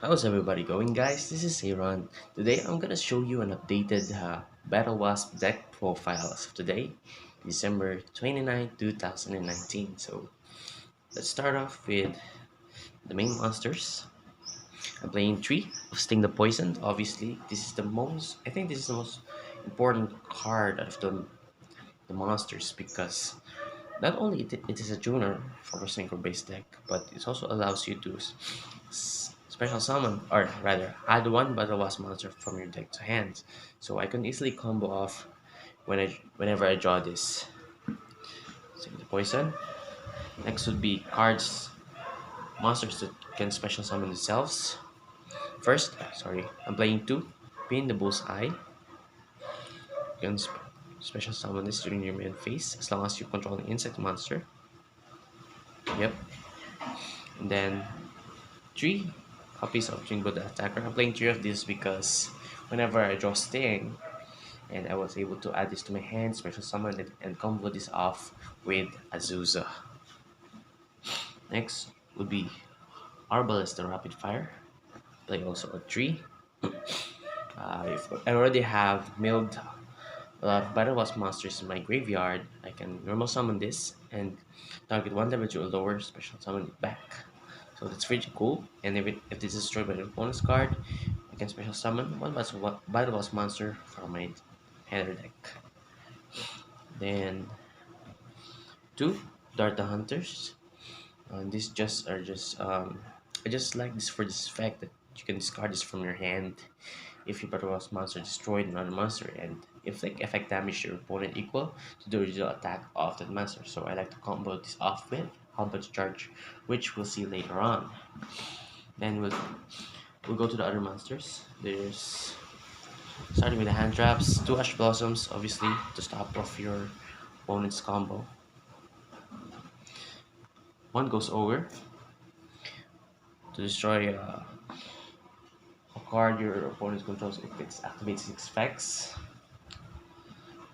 How's everybody going, guys? This is Aaron. Today I'm gonna show you an updated Battlewasp deck profile as of today, December 29, 2019. So let's start off with the main monsters. I'm playing three of Sting the Poison. Obviously, I think this is the most important card out of the monsters because not only it is a tuner for a synchro based deck, but it also allows you to special summon, or rather, add one Battle Wasp monster from your deck to hand. So I can easily combo off whenever I draw this. So the poison. Next would be cards, monsters that can special summon themselves. First, sorry, I'm playing two. Pin the Bullseye. You can special summon this during your main phase as long as you control an insect monster. Yep. And then three copies of Jingle the Attacker. I'm playing three of these because whenever I draw Sting, and I was able to add this to my hand, special summon it, and combo this off with Azusa. Next would be Arbalest the Rapid Fire. Play also a tree. If I already have milled a lot of Battle Wasp monsters in my graveyard, I can normal summon this and target one level to a lower, special summon it back. So that's pretty cool. And if this is destroyed by the opponent's card, I can special summon one Battle Wasp monster from my header deck. Then two Dart the Hunters. These just are just I just like this for this fact that you can discard this from your hand if your Battlewasp monster destroyed another monster, and inflict effect damage to your opponent equal to the original attack of that monster. So I like to combo this off with Combo Charge, which we'll see later on. Then we'll go to the other monsters. There's starting with the hand traps, two Ash Blossoms, obviously to stop off your opponent's combo. One goes over to destroy a card your opponent controls if it activates its effects.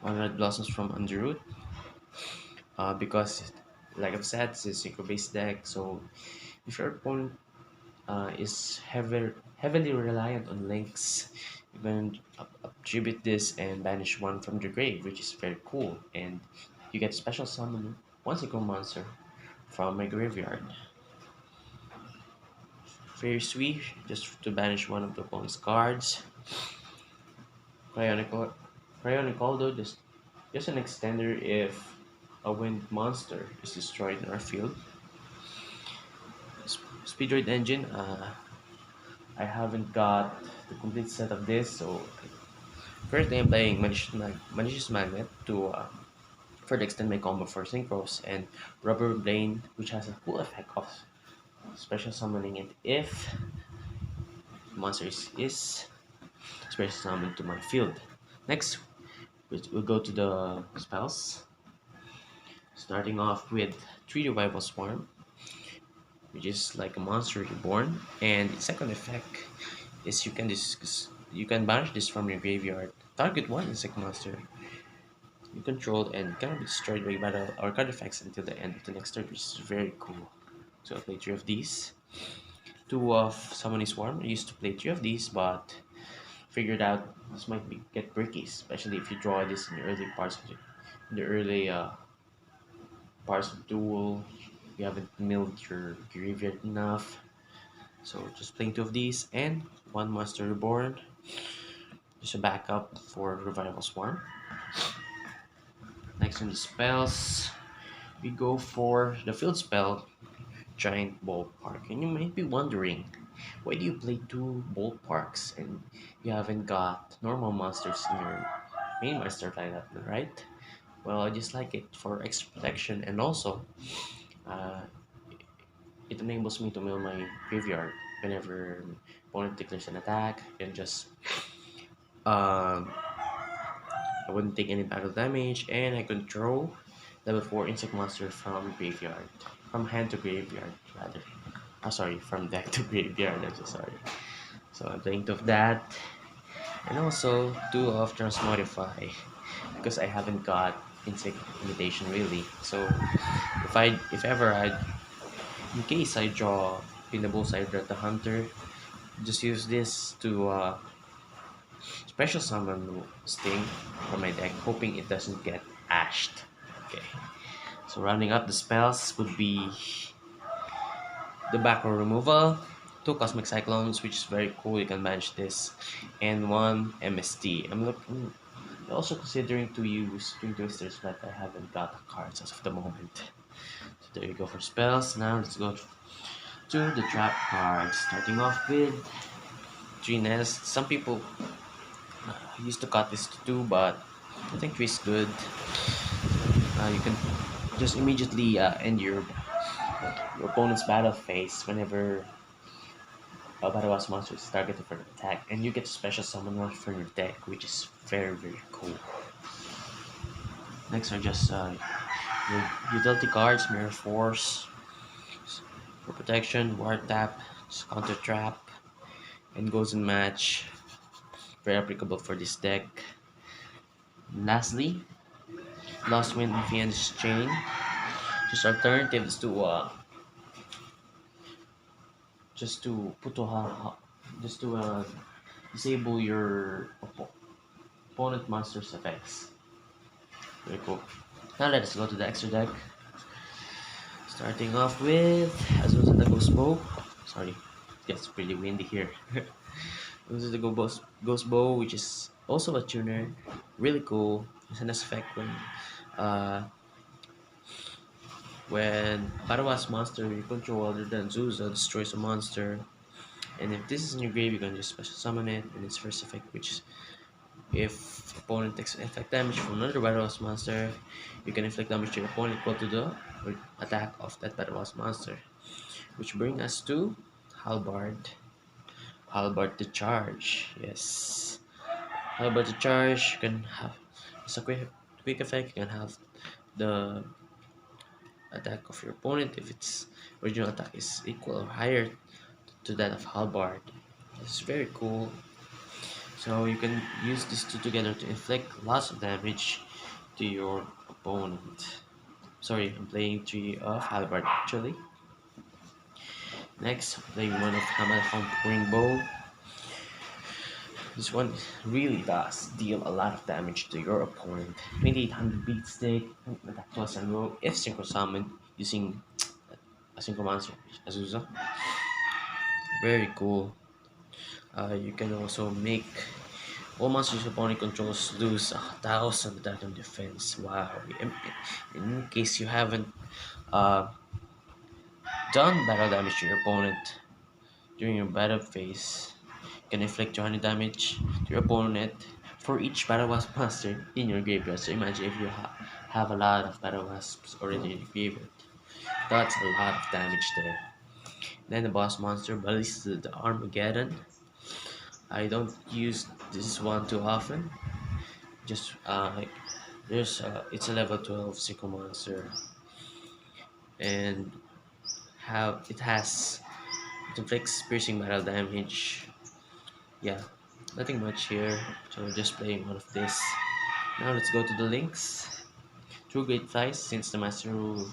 One red blossoms from Underroot. Because, like I've said, it's a synchro based deck, so if your opponent is heavily reliant on links, you can attribute this and banish one from your grave, which is very cool. And you get special summon one synchro monster from my graveyard. Very sweet, just to banish one of the opponent's cards. Cryonical, Cryonical though, just an extender if a wind monster is destroyed in our field. Speedroid engine, I haven't got the complete set of this, so currently I'm playing Malicious Magnet to further extend my combo for Synchros, and Rubber Blade, which has a cool effect of special summoning it if the monster is special summoned to my field. Next, we'll go to the spells. Starting off with 3 Revival Swarm, which is like a monster reborn, and its second effect is you can banish this from your graveyard. Target one insect monster you control and cannot be destroyed by battle or card effects until the end of the next turn, which is very cool. So I play 3 of these. 2 of Summoning Swarm. I used to play 3 of these, but figured out this might get tricky, especially if you draw this in the early parts of duel. You haven't milled your graveyard enough. So just playing 2 of these and one Monster Reborn. Just a backup for Revival Swarm. Next on the spells, we go for the field spell, Giant Ballpark. And you might be wondering, why do you play 2 ballparks and you haven't got normal monsters in your main monster lineup, right? Well, I just like it for extra protection, and also uh, it enables me to mill my graveyard whenever opponent declares an attack. And just um, I wouldn't take any battle damage, and I control level 4 insect monster from graveyard, from hand to graveyard rather. Sorry, from deck to graveyard. I'm so sorry. So I'm playing 2 of that, and also 2 of Transmodify because I haven't got insect imitation really. So if ever I in case I draw in the bullseye, draw the hunter, Just use this to special summon Sting from my deck, hoping it doesn't get ashed. Okay, so rounding up the spells would be the back row removal, two Cosmic Cyclones, which is very cool. You can manage this, and one MST. I'm also considering to use Twin Twisters, but I haven't got the cards as of the moment. So there you go for spells. Now let's go to the trap cards. Starting off with three nests. Some people used to cut this to two, but I think three is good. You can just immediately end your opponent's battle phase whenever a Battlewasp monster is targeted for an attack, and you get a special summon one from your deck, which is very cool. Next are just your utility cards, Mirror Force for protection, Ward Tap, just Counter Trap, and Goes and Match. Very applicable for this deck. Lastly, Lost Wind and Fiend's Chain. Just alternatives to just to put to just to disable your opponent monster's effects. Very cool. Now let us go to the extra deck. Starting off with Azusa the Ghost Bow. Sorry, it gets pretty windy here. Azusa the Ghost Bow, which is also a tuner. Really cool. It's an effect uh, when Battlewasp monster you control other than Zuza destroys a monster. And if this is in your grave, you can just special summon it, and its first effect, which is if opponent takes effect damage from another Battlewasp monster, you can inflict damage to your opponent equal to the attack of that Battlewasp monster. Which brings us to Halberd. Halberd the Charge. Yes. Halberd the Charge, you can have it's a quick effect, you can have the attack of your opponent if its original attack is equal or higher to that of Halberd. It's very cool. So you can use these two together to inflict lots of damage to your opponent. Sorry, I'm playing 3 of Halberd actually. Next, playing one of Hammerhand Pouring Bow. This one really does deal a lot of damage to your opponent. 2800 beat stick, attack twice in a row if synchro summon using a synchro monster, Azusa. Very cool. You can also make all monsters your opponent controls lose 1,000 attack and defense. Wow. In case you haven't uh, done battle damage to your opponent during your battle phase, you can inflict 200 damage to your opponent for each Battle Wasp monster in your graveyard. So imagine if you have a lot of Battle Wasps already in your graveyard. That's a lot of damage there. Then the boss monster, Ballista the Armageddon. I don't use this one too often. Just like it's a level 12 Psycho monster, and it inflicts piercing battle damage. Yeah, nothing much here. So just playing one of this. Now let's go to the links. True Great Flies, since the Master Rule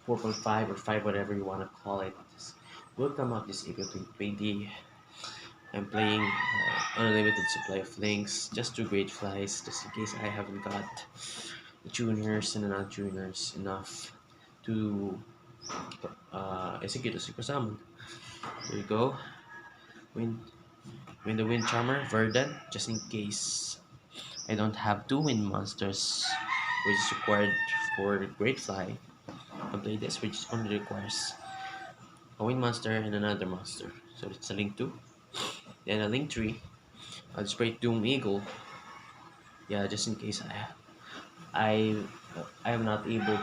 4.5 or 5, whatever you want to call it, will come out this April 2020. I'm playing unlimited supply of links, just 2 Great Flies, just in case I haven't got the tuners and the non-tuners enough to execute a Super Summon. There you go. Win the Wind Charmer, Verdant, just in case I don't have 2 wind monsters, which is required for Great Fly. I'll play this, which only requires a wind monster and another monster. So it's a link 2. Then a link 3. I'll just play Doom Eagle. Yeah, just in case I am not able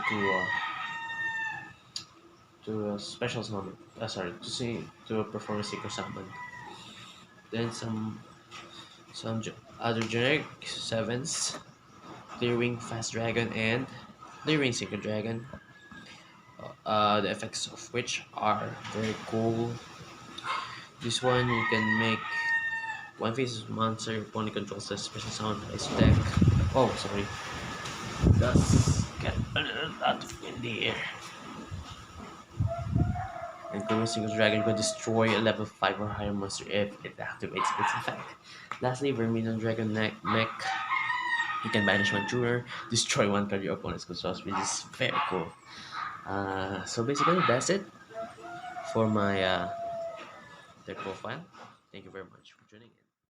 to special summon. Sorry, to perform a secret summon. Then some other generic 7s. Clearwing Fast Dragon and Clearwing Secret Dragon. The effects of which are very cool. This one you can make one faces monster your opponent controls the special sound ice deck. Oh, sorry. That's get a little out of windy here. And Chrome Single Dragon will destroy a level 5 or higher monster if it activates its effect. Lastly, Vermilion Dragon Mech. You can banish one tuner, destroy one card your opponent's controls, which is very cool. So basically, that's it for my deck profile. Thank you very much for tuning in.